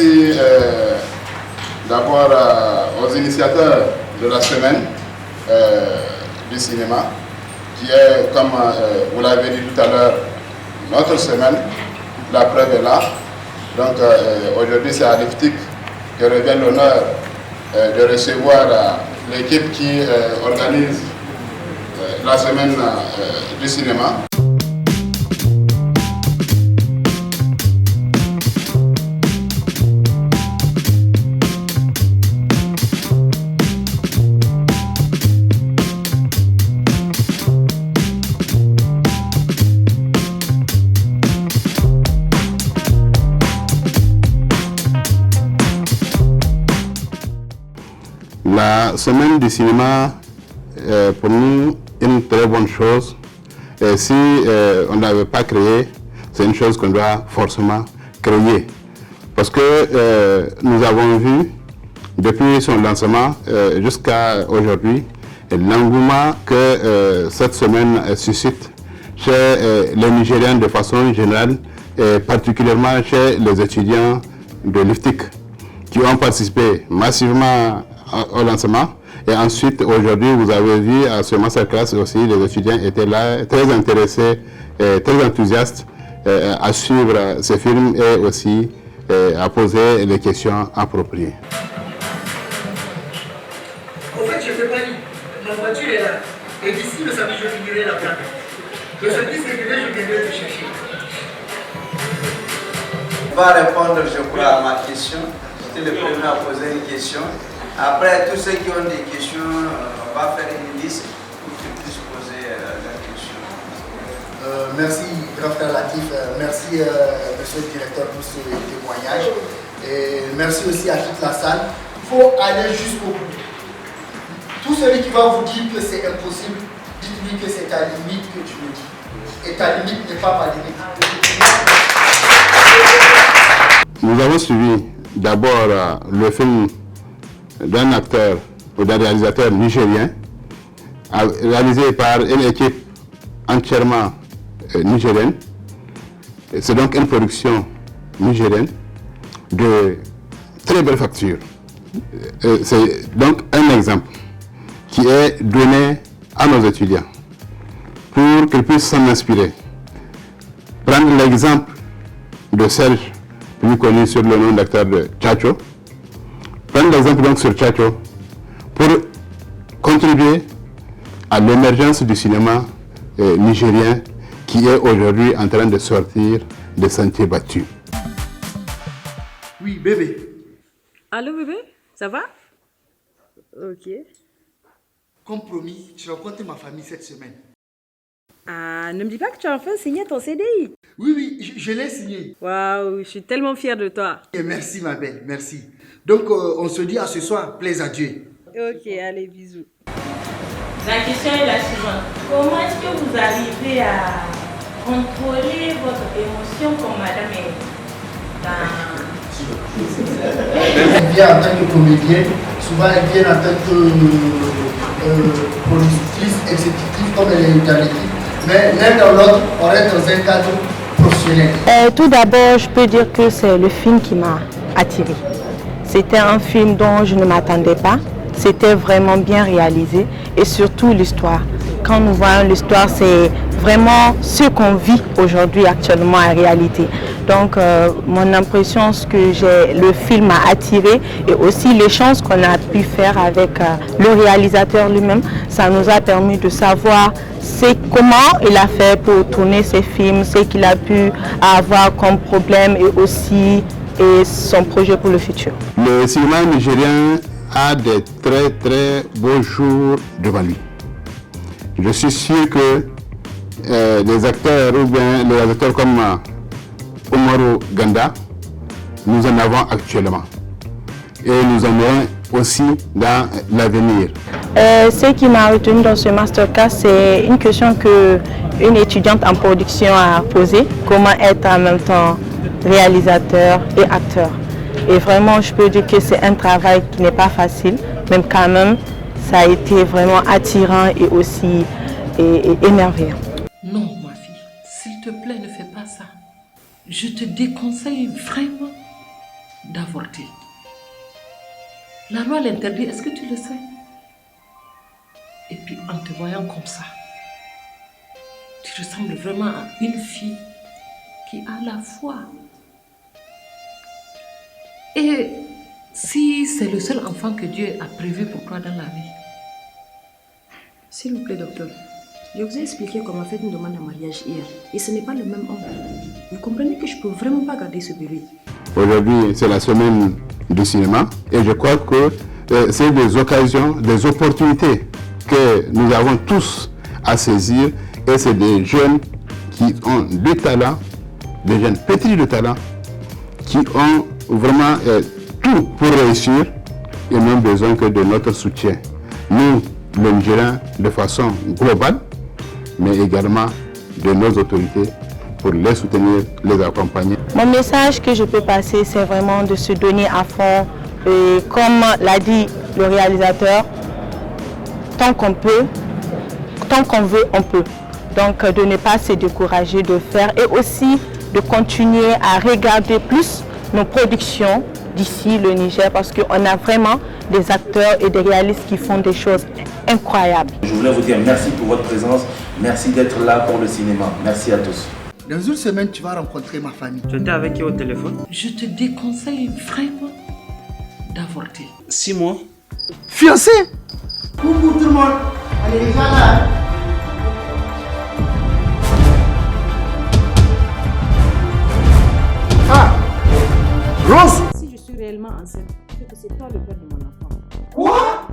remercie d'abord aux initiateurs de la semaine du cinéma, qui est, comme vous l'avez dit tout à l'heure, notre semaine. La preuve est là. Donc aujourd'hui, c'est à l'IFTIC que revient l'honneur de recevoir l'équipe qui organise la semaine du cinéma. La semaine du cinéma est pour nous une très bonne chose. Et si on ne l'avait pas créée, c'est une chose qu'on doit forcément créer. Parce que nous avons vu, depuis son lancement jusqu'à aujourd'hui, l'engouement que cette semaine suscite chez les Nigériens de façon générale, et particulièrement chez les étudiants de l'IFTIC, qui ont participé massivement au lancement. Et ensuite, aujourd'hui, vous avez vu à ce masterclass aussi, les étudiants étaient là, très intéressés, très enthousiastes à suivre ce film et aussi à poser les questions appropriées. Au fait, je fais pas libre. Ma voiture est là. Et d'ici le samedi, je finirai la plaque. Le samedi, c'est que je viendrai te chercher. On va répondre, je crois, à ma question. J'étais le premier à poser une question. Après, tous ceux qui ont des questions, on va faire une liste pour qu'ils puissent poser leurs questions. Merci, grand frère Latif. Merci, monsieur le directeur, pour ce témoignage. Et merci aussi à toute la salle. Il faut aller jusqu'au bout. Tout celui qui va vous dire que c'est impossible, dites-lui que c'est ta limite que tu me dis. Et ta limite n'est pas ma limite. Nous avons suivi d'abord le film d'un acteur ou d'un réalisateur nigérien, réalisé par une équipe entièrement nigérienne. C'est donc une production nigérienne de très belle facture. C'est donc un exemple qui est donné à nos étudiants pour qu'ils puissent s'en inspirer. Prendre l'exemple de Serge, plus connu sur le nom d'acteur de Tchatcho. Prendre l'exemple donc sur Tchatcho pour contribuer à l'émergence du cinéma nigérien qui est aujourd'hui en train de sortir des sentiers battus. Oui, bébé. Allô bébé, ça va? Ok. Comme promis, je rencontre ma famille cette semaine. Ah, ne me dis pas que tu as enfin signé ton CDI. Oui, je l'ai signé. Waouh, je suis tellement fière de toi. Et merci ma belle, merci. Donc on se dit à ce soir, plaise à Dieu. Ok, allez, bisous. La question est la suivante. Comment est-ce que vous arrivez à contrôler votre émotion comme madame est dans... Elle vient en tant que comédienne, souvent elle vient en tant que productrice, exécutive, comme elle est dans l'équipe. Mais l'un dans l'autre, on reste dans un cadre professionnel. Tout d'abord, je peux dire que c'est le film qui m'a attirée. C'était un film dont je ne m'attendais pas. C'était vraiment bien réalisé et surtout l'histoire. Quand nous voyons l'histoire, c'est vraiment ce qu'on vit aujourd'hui actuellement en réalité. Donc mon impression, ce que le film m'a attiré et aussi l'échange qu'on a pu faire avec le réalisateur lui-même, ça nous a permis de savoir comment il a fait pour tourner ses films, ce qu'il a pu avoir comme problème et aussi son projet pour le futur. Le cinéma nigérien a des très très beaux jours devant lui. Je suis sûr que les acteurs ou bien les acteurs comme Umaru Ganda, nous en avons actuellement. Et nous en aurons aussi dans l'avenir. Ce qui m'a retenu dans ce masterclass, c'est une question qu'une étudiante en production a posée. Comment être en même temps réalisateur et acteur. Et vraiment, je peux dire que c'est un travail qui n'est pas facile, même quand même, ça a été vraiment attirant et aussi émerveillant. Non, ma fille, s'il te plaît, ne fais pas ça. Je te déconseille vraiment. d'avorter. La loi l'interdit, est-ce que tu le sais? Et puis en te voyant comme ça, tu ressembles vraiment à une fille qui a la foi. Et si c'est le seul enfant que Dieu a prévu pour toi dans la vie? S'il vous plaît, docteur, je vous ai expliqué qu'on m'a fait une demande en mariage hier. Et ce n'est pas le même homme. Vous comprenez que je ne peux vraiment pas garder ce bébé. Aujourd'hui, c'est la semaine du cinéma. Et je crois que c'est des occasions, des opportunités que nous avons tous à saisir. Et c'est des jeunes qui ont du talent, des jeunes pétris de talent, qui ont vraiment tout pour réussir et n'ont besoin que de notre soutien. Nous, le Nigériens, de façon globale, mais également de nos autorités pour les soutenir, les accompagner. Mon message que je peux passer, c'est vraiment de se donner à fond. Et comme l'a dit le réalisateur, tant qu'on peut, tant qu'on veut, on peut. Donc de ne pas se décourager de faire et aussi de continuer à regarder plus nos productions d'ici, le Niger, parce qu'on a vraiment des acteurs et des réalistes qui font des choses incroyables. Je voulais vous dire merci pour votre présence, merci d'être là pour le cinéma. Merci à tous. Dans une semaine, tu vas rencontrer ma famille. Tu étais avec qui au téléphone? Je te déconseille vraiment d'avorter. 6 mois. Fiancé? Coucou tout le monde. Allez, les gars là. Ah, Rose. Si je suis réellement enceinte, c'est que c'est toi le père de mon enfant. Quoi?